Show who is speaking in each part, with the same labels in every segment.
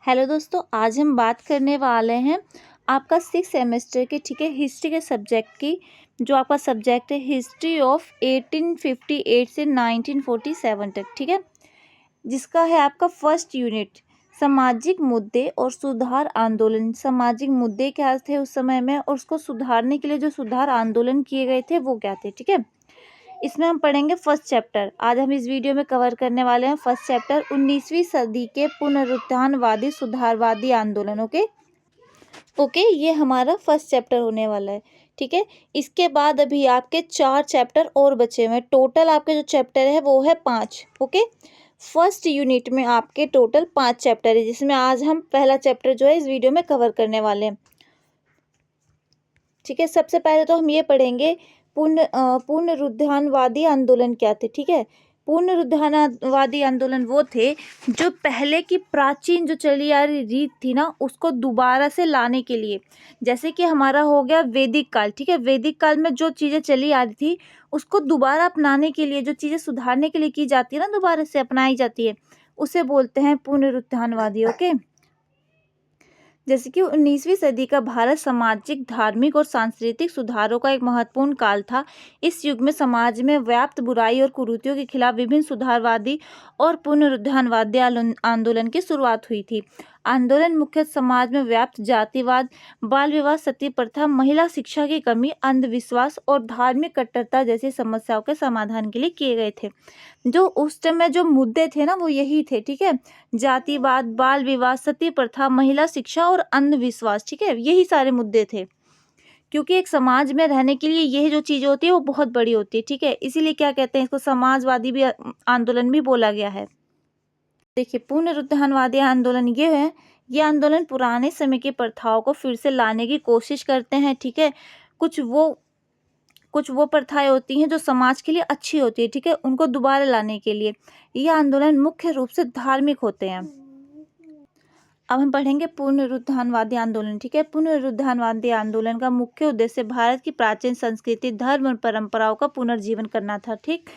Speaker 1: Hello दोस्तों, आज हम बात करने वाले हैं आपका 6 सेमेस्टर के हिस्ट्री के सब्जेक्ट की। जो आपका सब्जेक्ट है हिस्ट्री ऑफ 1858 से 1947 तक, ठीक है, जिसका है आपका फर्स्ट यूनिट सामाजिक मुद्दे और सुधार आंदोलन। सामाजिक मुद्दे क्या थे उस समय में और उसको सुधारने के लिए जो सुधार आंदोलन किए गए थे वो क्या थे, ठीक है। इसमें हम पढ़ेंगे फर्स्ट चैप्टर। आज हम इस वीडियो में कवर करने वाले हैं फर्स्ट चैप्टर 19वीं सदी के पुनरुत्थानवादी सुधारवादी आंदोलन। ओके, ये हमारा फर्स्ट चैप्टर होने वाला है, ठीक है। इसके बाद अभी आपके 4 चैप्टर और बचे हुए हैं। टोटल आपके जो चैप्टर है वो है 5। ओके, फर्स्ट यूनिट में आपके टोटल 5 चैप्टर है, जिसमें आज हम पहला चैप्टर जो है इस वीडियो में कवर करने वाले हैं, ठीक है। सबसे पहले तो हम ये पढ़ेंगे पुनरुत्थानवादी आंदोलन क्या थे, ठीक है। पुनरुत्थानवादी आंदोलन वो थे जो पहले की प्राचीन जो चली आ रही रीत थी ना, उसको दोबारा से लाने के लिए। जैसे कि हमारा हो गया वैदिक काल, ठीक है। वैदिक काल में जो चीज़ें चली आ रही थी उसको दोबारा अपनाने के लिए, जो चीज़ें सुधारने के लिए की जाती है ना, दोबारा से अपनाई जाती है, उसे बोलते हैं पुनरुत्थानवादी। ओके, जैसे कि 19वीं सदी का भारत सामाजिक, धार्मिक और सांस्कृतिक सुधारों का एक महत्वपूर्ण काल था। इस युग में समाज में व्याप्त बुराई और कुरीतियों के खिलाफ विभिन्न सुधारवादी और पुनरुत्थानवादी आंदोलन की शुरुआत हुई थी। आंदोलन मुख्य समाज में व्याप्त जातिवाद, बाल विवाह, सती प्रथा, महिला शिक्षा की कमी, अंधविश्वास और धार्मिक कट्टरता जैसी समस्याओं के समाधान के लिए किए गए थे। जो उस टाइम में जो मुद्दे थे ना वो यही थे, ठीक है। जातिवाद, बाल विवाह, सती प्रथा, महिला शिक्षा और अंधविश्वास, ठीक है, यही सारे मुद्दे थे। क्योंकि एक समाज में रहने के लिए यही जो चीज़ें होती है वो बहुत बड़ी होती है, ठीक है। इसीलिए क्या कहते हैं इसको, समाजवादी भी आंदोलन भी बोला गया है। देखिए, पुनरुत्थानवादी आंदोलन ये है, ये आंदोलन पुराने समय की प्रथाओं को फिर से लाने की कोशिश करते हैं, ठीक है। कुछ वो प्रथाएं होती हैं जो समाज के लिए अच्छी होती है, ठीक है, उनको दोबारा लाने के लिए। ये आंदोलन मुख्य रूप से धार्मिक होते हैं। अब हम पढ़ेंगे पुनरुत्थानवादी आंदोलन, ठीक है। पुनरुत्थानवादी आंदोलन का मुख्य उद्देश्य भारत की प्राचीन संस्कृति, धर्म और परंपराओं का पुनर्जीवन करना था, ठीक।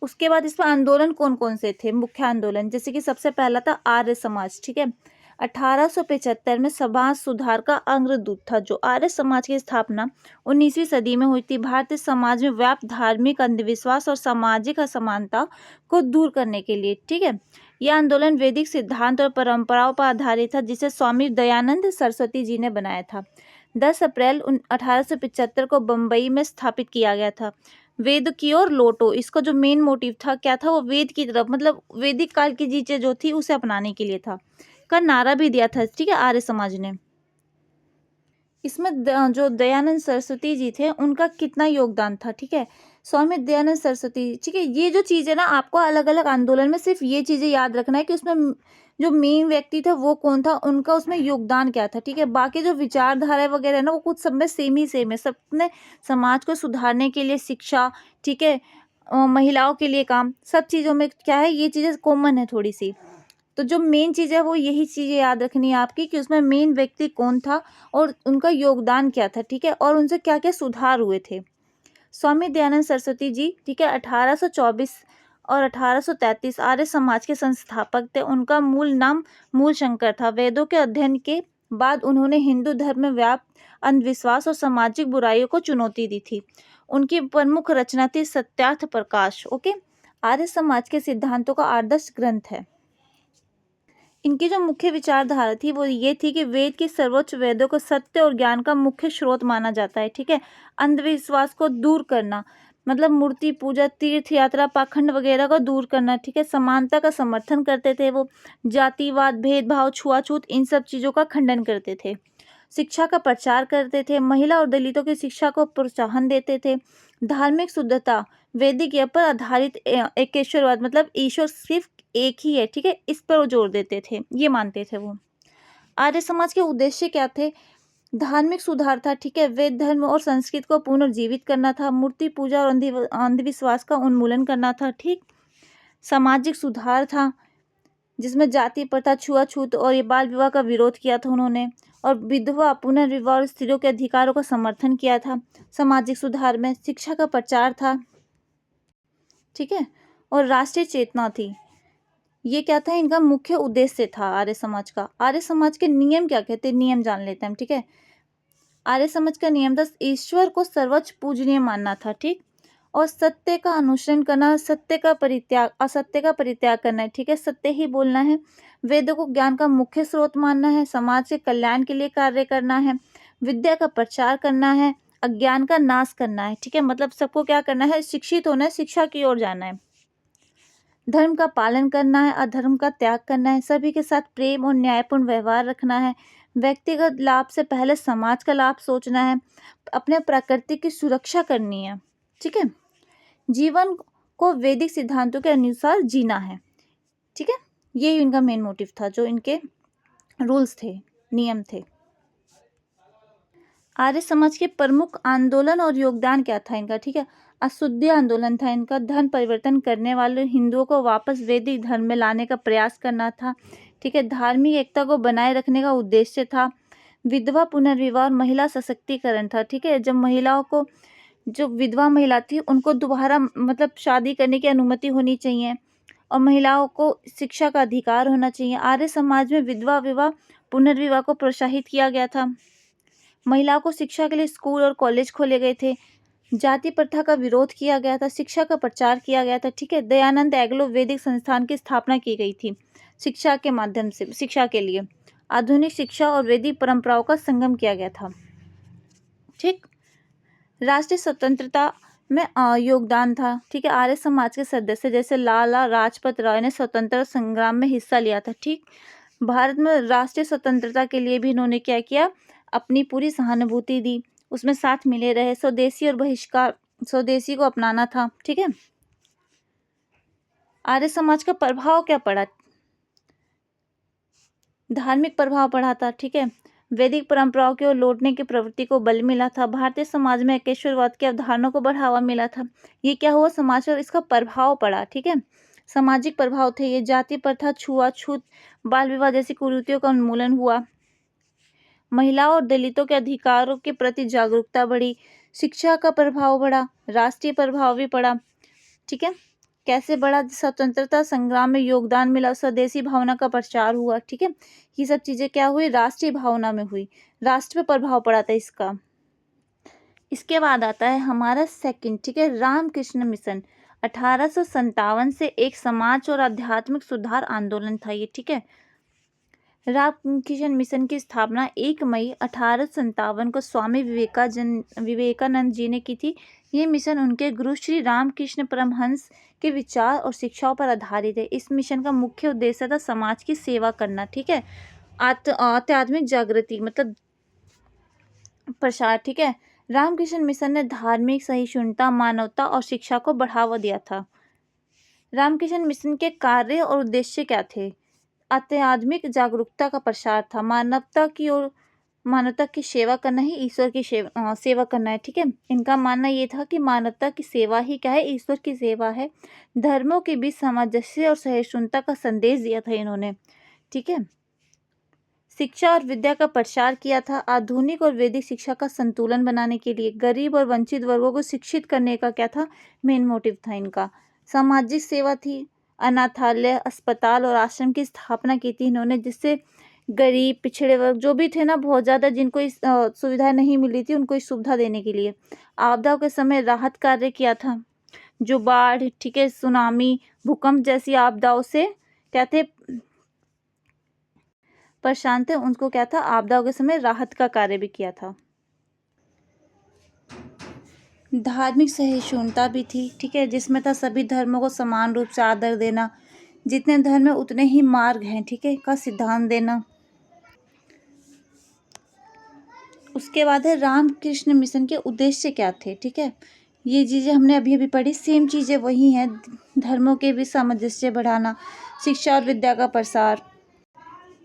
Speaker 1: उसके बाद इसमें आंदोलन कौन कौन से थे, मुख्य आंदोलन, जैसे कि सबसे पहला था आर्य समाज, ठीक है। 1875 में समाज सुधार का अग्रदूत था। जो आर्य समाज की स्थापना 19वीं सदी में हुई थी। भारतीय समाज में व्याप्त धार्मिक अंधविश्वास और सामाजिक असमानता को दूर करने के लिए, ठीक है। यह आंदोलन वैदिक सिद्धांत और परंपराओं पर आधारित था, जिसे स्वामी दयानंद सरस्वती जी ने बनाया था। 10 अप्रैल 1875 को बम्बई में स्थापित किया गया था। वेद की ओर लौटो, इसका जो मेन मोटिव था क्या था, वो वेद की तरफ, मतलब वैदिक काल की चीजें जो थी उसे अपनाने के लिए था, का नारा भी दिया था, ठीक है, आर्य समाज ने। इसमें जो दयानंद सरस्वती जी थे उनका कितना योगदान था, ठीक है। स्वामी दयानंद सरस्वती, ठीक है। ये जो चीज़ है ना, आपको अलग अलग आंदोलन में सिर्फ ये चीज़ें याद रखना है कि उसमें जो मेन व्यक्ति था वो कौन था, उनका उसमें योगदान क्या था, ठीक है। बाकी जो विचारधारा वगैरह है ना, वो कुछ सब में सेम ही सेम है। सबने समाज को सुधारने के लिए शिक्षा, ठीक है, महिलाओं के लिए काम, सब चीज़ों में क्या है, ये चीज़ें कॉमन है थोड़ी सी। तो जो मेन चीज़ है वो यही चीज़ें याद रखनी है आपकी, कि उसमें मेन व्यक्ति कौन था और उनका योगदान क्या था, ठीक है, और उनसे क्या क्या सुधार हुए थे। स्वामी दयानंद सरस्वती जी, ठीक है, 1824 और 1833 आर्य समाज के संस्थापक थे। उनका मूल नाम मूल शंकर था। वेदों के अध्ययन के बाद उन्होंने हिंदू धर्म में व्याप्त अंधविश्वास और सामाजिक बुराइयों को चुनौती दी थी। उनकी प्रमुख रचना थी सत्यार्थ प्रकाश। ओके, आर्य समाज के सिद्धांतों का आदर्श ग्रंथ है। इनकी जो मुख्य विचारधारा थी वो ये थी कि वेद के सर्वोच्च, वेदों को सत्य और ज्ञान का मुख्य स्रोत माना जाता है, ठीक है। अंधविश्वास को दूर करना, मतलब मूर्ति पूजा, तीर्थ यात्रा, पाखंड वगैरह को दूर करना, ठीक है। समानता का समर्थन करते थे वो। जातिवाद, भेदभाव, छुआछूत, इन सब चीज़ों का खंडन करते थे। शिक्षा का प्रचार करते थे। महिला और दलितों की शिक्षा को प्रोत्साहन देते थे। धार्मिक शुद्धता, वैदिक यज्ञ पर आधारित एकेश्वरवाद, मतलब ईश्वर सिर्फ एक ही है, ठीक है, इस पर वो जोर देते थे, ये मानते थे वो। आर्य समाज के उद्देश्य क्या थे, धार्मिक सुधार था, ठीक है, वेद धर्म और संस्कृत को पुनर्जीवित करना था। मूर्ति पूजा और अंधविश्वास का उन्मूलन करना था, ठीक। सामाजिक सुधार था, जिसमें जाति प्रथा, छुआछूत और ये बाल विवाह का विरोध किया था उन्होंने। और विधवा, पुनर्विवाह और स्त्रियों के अधिकारों का समर्थन किया था। सामाजिक सुधार में शिक्षा का प्रचार था, ठीक है, और राष्ट्रीय चेतना थी। ये क्या था, इनका मुख्य उद्देश्य था आर्य समाज का। आर्य समाज के नियम क्या कहते हैं, नियम जान लेते हैं हम, ठीक है। आर्य समाज का नियम था ईश्वर को सर्वोच्च पूजनीय मानना था, ठीक, और सत्य का अनुसरण करना, सत्य का परित्याग, असत्य का परित्याग करना है, ठीक है, सत्य ही बोलना है, वेदों को ज्ञान का मुख्य स्रोत मानना है, समाज के कल्याण के लिए कार्य करना है, विद्या का प्रचार करना है, अज्ञान का नाश करना है, ठीक है, मतलब सबको क्या करना है, शिक्षित होना है, शिक्षा की ओर जाना है, धर्म का पालन करना है, अधर्म का त्याग करना है, सभी के साथ प्रेम और न्यायपूर्ण व्यवहार रखना है, व्यक्तिगत लाभ से पहले समाज का लाभ सोचना है, अपने प्रकृति की सुरक्षा करनी है, ठीक है, जीवन को वैदिक सिद्धांतों के अनुसार जीना है, ठीक है। ये इनका मेन मोटिव था, जो इनके रूल्स थे, नियम थे। आर्य समाज के प्रमुख आंदोलन और योगदान क्या था इनका, ठीक है। अशुद्धि आंदोलन था इनका, धर्म परिवर्तन करने वाले हिंदुओं को वापस वैदिक धर्म में लाने का प्रयास करना था, ठीक है। धार्मिक एकता को बनाए रखने का उद्देश्य था। विधवा पुनर्विवाह और महिला सशक्तिकरण था, ठीक है। जब महिलाओं को, जो विधवा महिला थी उनको दोबारा मतलब शादी करने की अनुमति होनी चाहिए और महिलाओं को शिक्षा का अधिकार होना चाहिए। आर्य समाज में विधवा विवाह पुनर्विवाह को प्रोत्साहित किया गया था। महिलाओं को शिक्षा के लिए स्कूल और कॉलेज खोले गए थे। जाति प्रथा का विरोध किया गया था, शिक्षा का प्रचार किया गया था, ठीक है। दयानंद एग्लो वैदिक संस्थान की स्थापना की गई थी शिक्षा के माध्यम से, शिक्षा के लिए आधुनिक शिक्षा और वैदिक परंपराओं का संगम किया गया था, ठीक। राष्ट्रीय स्वतंत्रता में योगदान था, ठीक है। आर्य समाज के सदस्य जैसे लाला लाजपत राय ने स्वतंत्रता संग्राम में हिस्सा लिया था, ठीक। भारत में राष्ट्रीय स्वतंत्रता के लिए भी इन्होंने क्या किया, अपनी पूरी सहानुभूति दी, उसमें साथ मिले रहे। स्वदेशी और बहिष्कार, स्वदेशी को अपनाना था, ठीक है। आर्य समाज का प्रभाव क्या पड़ा, धार्मिक प्रभाव पड़ा था, ठीक है। वैदिक परंपराओं की ओर लौटने की प्रवृत्ति को बल मिला था। भारतीय समाज में एकेश्वरवाद की अवधारणा को बढ़ावा मिला था। ये क्या हुआ, समाज पर इसका प्रभाव पड़ा, ठीक है। सामाजिक प्रभाव थे ये, जाति प्रथा, छुआछूत, बाल विवाह जैसी कुरीतियों का उन्मूलन हुआ। महिलाओं और दलितों के अधिकारों के प्रति जागरूकता बढ़ी। शिक्षा का प्रभाव बढ़ा, राष्ट्रीय प्रभाव भी पड़ा, ठीक है। कैसे बढ़ा, स्वतंत्रता संग्राम में योगदान मिला, स्वदेशी भावना का प्रचार हुआ, ठीक है। ये सब चीजें क्या हुई, राष्ट्रीय भावना में हुई, राष्ट्र पे प्रभाव पड़ा था इसका। इसके बाद आता है हमारा सेकंड, ठीक है, रामकृष्ण मिशन। 1857 से एक समाज और आध्यात्मिक सुधार आंदोलन था ये, ठीक है। रामकृष्ण मिशन की स्थापना 1 मई 1857 को स्वामी विवेकानंद जी ने की थी। ये मिशन उनके गुरु श्री रामकृष्ण परमहंस के विचार और शिक्षाओं पर आधारित है। इस मिशन का मुख्य उद्देश्य था समाज की सेवा करना, ठीक है, आध्यात्मिक जागृति मतलब प्रसार, ठीक है। रामकृष्ण मिशन ने धार्मिक सहिष्णुता, मानवता और शिक्षा को बढ़ावा दिया था। रामकृष्ण मिशन के कार्य और उद्देश्य क्या थे, आध्यात्मिक जागरूकता का प्रसार था, मानवता की सेवा करना ही ईश्वर की सेवा करना है, ठीक है। इनका मानना ये था कि मानवता की सेवा ही क्या है, ईश्वर की सेवा है। धर्मों के बीच सामंजस्य और सहिष्णुता का संदेश दिया था इन्होंने, ठीक है। शिक्षा और विद्या का प्रसार किया था। आधुनिक और वैदिक शिक्षा का संतुलन बनाने के लिए गरीब और वंचित वर्गों को शिक्षित करने का क्या था, मेन मोटिव था इनका। सामाजिक सेवा थी, अनाथालय, अस्पताल और आश्रम की स्थापना की थी इन्होंने, जिससे गरीब पिछड़े वर्ग जो भी थे ना, बहुत ज़्यादा जिनको इस सुविधा नहीं मिली थी, उनको इस सुविधा देने के लिए आपदाओं के समय राहत कार्य किया था। जो बाढ़, ठीक है, सुनामी, भूकंप जैसी आपदाओं से क्या थे, परेशान थे, उनको क्या था, आपदाओं के समय राहत का कार्य भी किया था। धार्मिक सहिष्णुता भी थी, ठीक है, जिसमें था सभी धर्मों को समान रूप से आदर देना, जितने धर्म में उतने ही मार्ग हैं, ठीक है, का सिद्धांत देना। उसके बाद है रामकृष्ण मिशन के उद्देश्य क्या थे, ठीक है। ये चीज़ें हमने अभी अभी पढ़ी, सेम चीज़ें वही हैं, धर्मों के भी सामंजस्य बढ़ाना, शिक्षा और विद्या का प्रसार।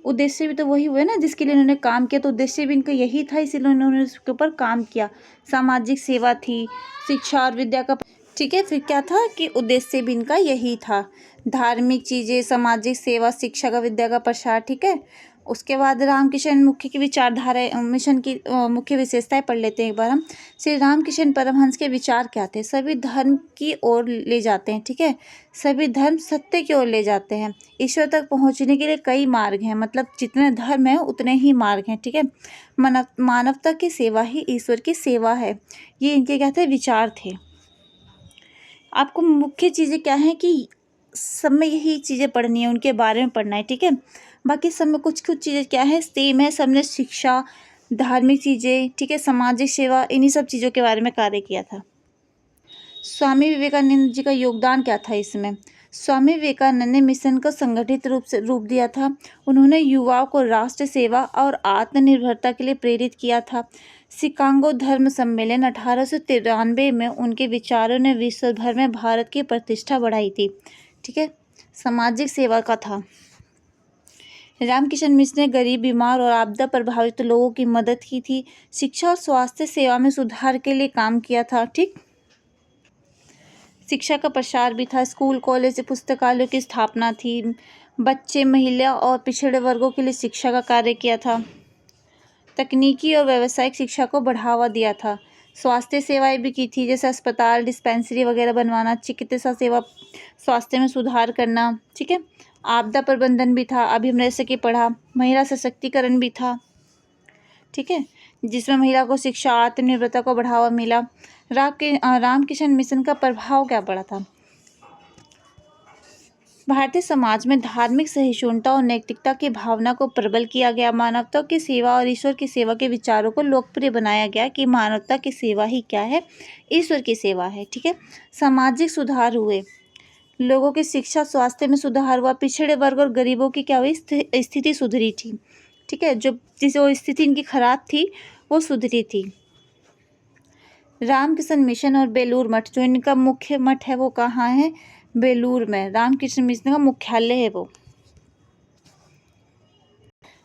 Speaker 1: उद्देश्य भी तो वही हुए ना जिसके लिए इन्होंने काम किया, तो उद्देश्य भी इनका यही था, इसीलिए उन्होंने उसके ऊपर काम किया। सामाजिक सेवा थी, शिक्षा और विद्या का, ठीक है। फिर क्या था कि उद्देश्य भी इनका यही था, धार्मिक चीज़ें, सामाजिक सेवा, शिक्षा का, विद्या का प्रसार, ठीक है। उसके बाद रामकिशन मुख्य की विचारधारा मिशन की मुख्य विशेषताएं पढ़ लेते हैं एक बार हम। श्री रामकिशन परमहंस के विचार क्या थे? सभी धर्म की ओर ले जाते हैं, ठीक है, सभी धर्म सत्य की ओर ले जाते हैं। ईश्वर तक पहुंचने के लिए कई मार्ग हैं, मतलब जितने धर्म हैं उतने ही मार्ग हैं, ठीक है। मानवता की सेवा ही ईश्वर की सेवा है, ये इनके क्या थे? विचार थे। आपको मुख्य चीज़ें क्या हैं कि सब में यही चीज़ें पढ़नी है, उनके बारे में पढ़ना है, ठीक है। बाकी सब में कुछ कुछ चीज़ें क्या है, सेम है। सबने शिक्षा, धार्मिक चीज़ें, ठीक है, सामाजिक सेवा, इन्हीं सब चीज़ों के बारे में कार्य किया था। स्वामी विवेकानंद जी का योगदान क्या था इसमें? स्वामी विवेकानंद ने मिशन को संगठित रूप दिया था। उन्होंने युवाओं को राष्ट्र सेवा और आत्मनिर्भरता के लिए प्रेरित किया था। शिकागो धर्म सम्मेलन 1893 में उनके विचारों ने विश्व भर में भारत की प्रतिष्ठा बढ़ाई थी, ठीक है। सामाजिक सेवा का था। रामकिशन मिशन ने गरीब, बीमार और आपदा प्रभावित लोगों की मदद की थी। शिक्षा और स्वास्थ्य सेवा में सुधार के लिए काम किया था, ठीक। शिक्षा का प्रसार भी था। स्कूल, कॉलेज, पुस्तकालयों की स्थापना थी। बच्चे, महिला और पिछड़े वर्गों के लिए शिक्षा का कार्य किया था। तकनीकी और व्यावसायिक शिक्षा को बढ़ावा दिया था। स्वास्थ्य सेवाएं भी की थी, जैसे अस्पताल, डिस्पेंसरी वगैरह बनवाना, चिकित्सा सेवा, स्वास्थ्य में सुधार करना, ठीक है। आपदा प्रबंधन भी था, अभी हमने जैसे कि पढ़ा। महिला सशक्तिकरण भी था, ठीक है, जिसमें महिला को शिक्षा, आत्मनिर्भरता को बढ़ावा मिला। रामकिशन मिशन का प्रभाव क्या पड़ा था? भारतीय समाज में धार्मिक सहिष्णुता और नैतिकता की भावना को प्रबल किया गया। मानवता की सेवा और ईश्वर की सेवा के विचारों को लोकप्रिय बनाया गया कि मानवता की सेवा ही क्या है? ईश्वर की सेवा है, ठीक है। सामाजिक सुधार हुए, लोगों की शिक्षा, स्वास्थ्य में सुधार हुआ। पिछड़े वर्ग और गरीबों की क्या हुई? स्थिति सुधरी थी, ठीक है। जो स्थिति इनकी खराब थी वो सुधरी थी। रामकिशन मिशन और बेलूर मठ, जो इनका मुख्य मठ है वो कहाँ है? बेलूर में। रामकिशन मिशन का मुख्यालय है वो।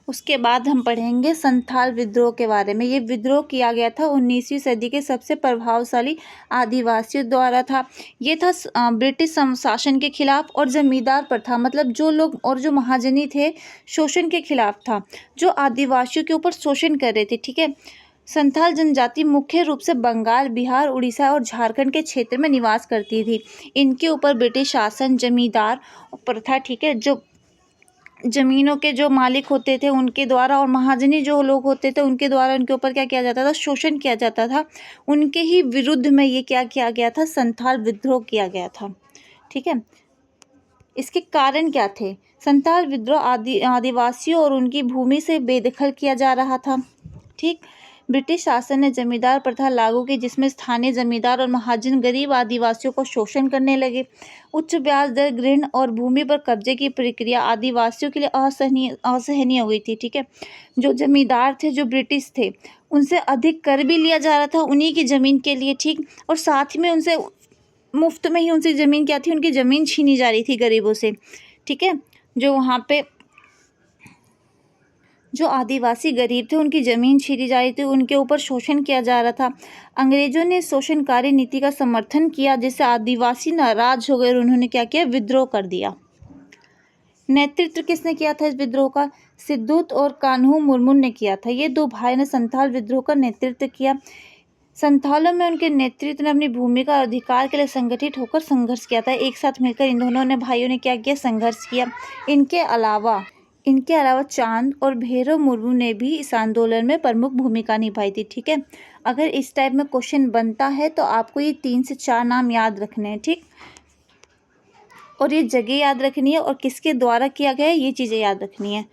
Speaker 1: उसके बाद हम पढ़ेंगे संथाल विद्रोह के बारे में। ये विद्रोह किया गया था 19वीं सदी के सबसे प्रभावशाली आदिवासियों द्वारा था। ये था ब्रिटिश शासन के खिलाफ और जमींदार पर था, मतलब जो लोग और जो महाजनी थे शोषण के खिलाफ था, जो आदिवासियों के ऊपर शोषण कर रहे थे, ठीक है। संथाल जनजाति मुख्य रूप से बंगाल, बिहार, उड़ीसा और झारखंड के क्षेत्र में निवास करती थी। इनके ऊपर ब्रिटिश शासन, जमींदार प्रथा, ठीक है, जो जमीनों के जो मालिक होते थे उनके द्वारा और महाजनी जो लोग होते थे उनके द्वारा उनके ऊपर क्या किया जाता था? शोषण किया जाता था। उनके ही विरुद्ध में ये क्या किया गया था? संथाल विद्रोह किया गया था, ठीक है। इसके कारण क्या थे? संथाल विद्रोह आदिवासियों और उनकी भूमि से बेदखल किया जा रहा था, ठीक। ब्रिटिश शासन ने जमींदार प्रथा लागू की, जिसमें स्थानीय जमींदार और महाजन गरीब आदिवासियों को शोषण करने लगे। उच्च ब्याज दर, ऋण और भूमि पर कब्जे की प्रक्रिया आदिवासियों के लिए असहनीय हुई थी, ठीक है। जो जमींदार थे, जो ब्रिटिश थे, उनसे अधिक कर भी लिया जा रहा था उन्हीं की ज़मीन के लिए, ठीक, और साथ में उनसे मुफ्त में ही उनसे ज़मीन क्या थी? उनकी ज़मीन छीनी जा रही थी गरीबों से, ठीक है। जो वहाँ पे जो आदिवासी गरीब थे उनकी ज़मीन छीनी जा रही थी, उनके ऊपर शोषण किया जा रहा था। अंग्रेजों ने शोषणकारी नीति का समर्थन किया, जिससे आदिवासी नाराज हो गए और उन्होंने क्या किया? विद्रोह कर दिया। नेतृत्व किसने किया था इस विद्रोह का? सिद्धूत और कान्हू मुर्मू ने किया था। ये दो भाई ने संथाल विद्रोह का नेतृत्व किया। संथालों में उनके नेतृत्व ने अपनी भूमिका और अधिकार के लिए संगठित होकर संघर्ष किया था। एक साथ मिलकर इन दोनों ने भाइयों ने क्या किया? संघर्ष किया। इनके अलावा चांद और भैरव मुर्मू ने भी इस आंदोलन में प्रमुख भूमिका निभाई थी, ठीक है। अगर इस टाइप में क्वेश्चन बनता है तो आपको ये 3 से 4 नाम याद रखने हैं, ठीक, और ये जगह याद रखनी है और किसके द्वारा किया गया है ये चीज़ें याद रखनी है।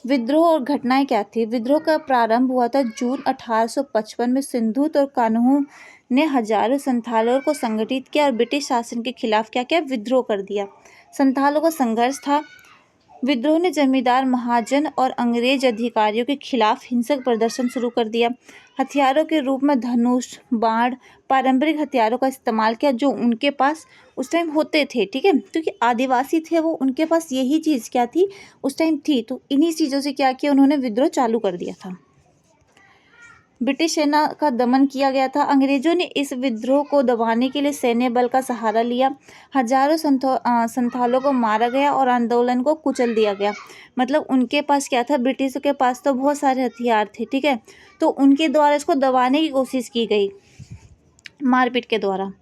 Speaker 1: विद्रोह और घटनाएं क्या थी? विद्रोह का प्रारंभ हुआ था जून 1855 में। सिद्धूत और कान्हू ने हजारों संथालों को संगठित किया और ब्रिटिश शासन के खिलाफ क्या किया? विद्रोह कर दिया। संथालों का संघर्ष था। विद्रोह ने जमींदार, महाजन और अंग्रेज अधिकारियों के खिलाफ हिंसक प्रदर्शन शुरू कर दिया। हथियारों के रूप में धनुष, बाण, पारंपरिक हथियारों का इस्तेमाल किया जो उनके पास उस टाइम होते थे, ठीक है, क्योंकि आदिवासी थे वो, उनके पास यही चीज़ क्या थी? उस टाइम थी, तो इन्हीं चीज़ों से क्या किया? उन्होंने विद्रोह चालू कर दिया था। ब्रिटिश सेना का दमन किया गया था। अंग्रेजों ने इस विद्रोह को दबाने के लिए सैन्य बल का सहारा लिया। हजारों संथालों को मारा गया और आंदोलन को कुचल दिया गया। मतलब उनके पास क्या था, ब्रिटिशों के पास तो बहुत सारे हथियार थे, ठीक है, तो उनके द्वारा इसको दबाने की कोशिश की गई मारपीट के द्वारा।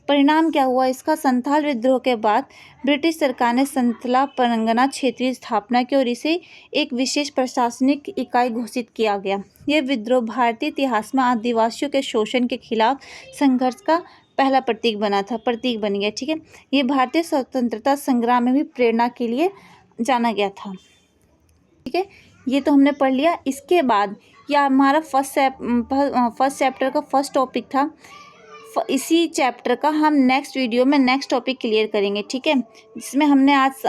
Speaker 1: परिणाम क्या हुआ इसका, संथाल विद्रोह के बाद ब्रिटिश सरकार ने संथला परगना क्षेत्रीय स्थापना की और इसे एक विशेष प्रशासनिक इकाई घोषित किया गया। यह विद्रोह भारतीय इतिहास में आदिवासियों के शोषण के खिलाफ संघर्ष का पहला प्रतीक बन गया, ठीक है। ये भारतीय स्वतंत्रता संग्राम में भी प्रेरणा के लिए जाना गया था, ठीक है। ये तो हमने पढ़ लिया। इसके बाद यह हमारा फर्स्ट चैप्टर का फर्स्ट टॉपिक था। इसी चैप्टर का हम नेक्स्ट वीडियो में नेक्स्ट टॉपिक क्लियर करेंगे, ठीक है, जिसमें हमने आज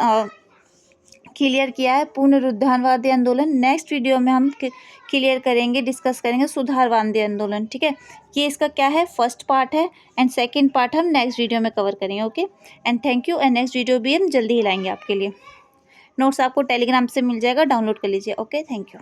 Speaker 1: क्लियर किया है पुनरुत्थानवादी आंदोलन। नेक्स्ट वीडियो में हम क्लियर करेंगे, डिस्कस करेंगे सुधारवादी आंदोलन, ठीक है। ये इसका क्या है, फर्स्ट पार्ट है एंड सेकंड पार्ट हम नेक्स्ट वीडियो में कवर करेंगे। Okay and thank you. And next video भी हम जल्दी ही लाएंगे आपके लिए। नोट्स आपको टेलीग्राम से मिल जाएगा, डाउनलोड कर लीजिए। Okay, thank you.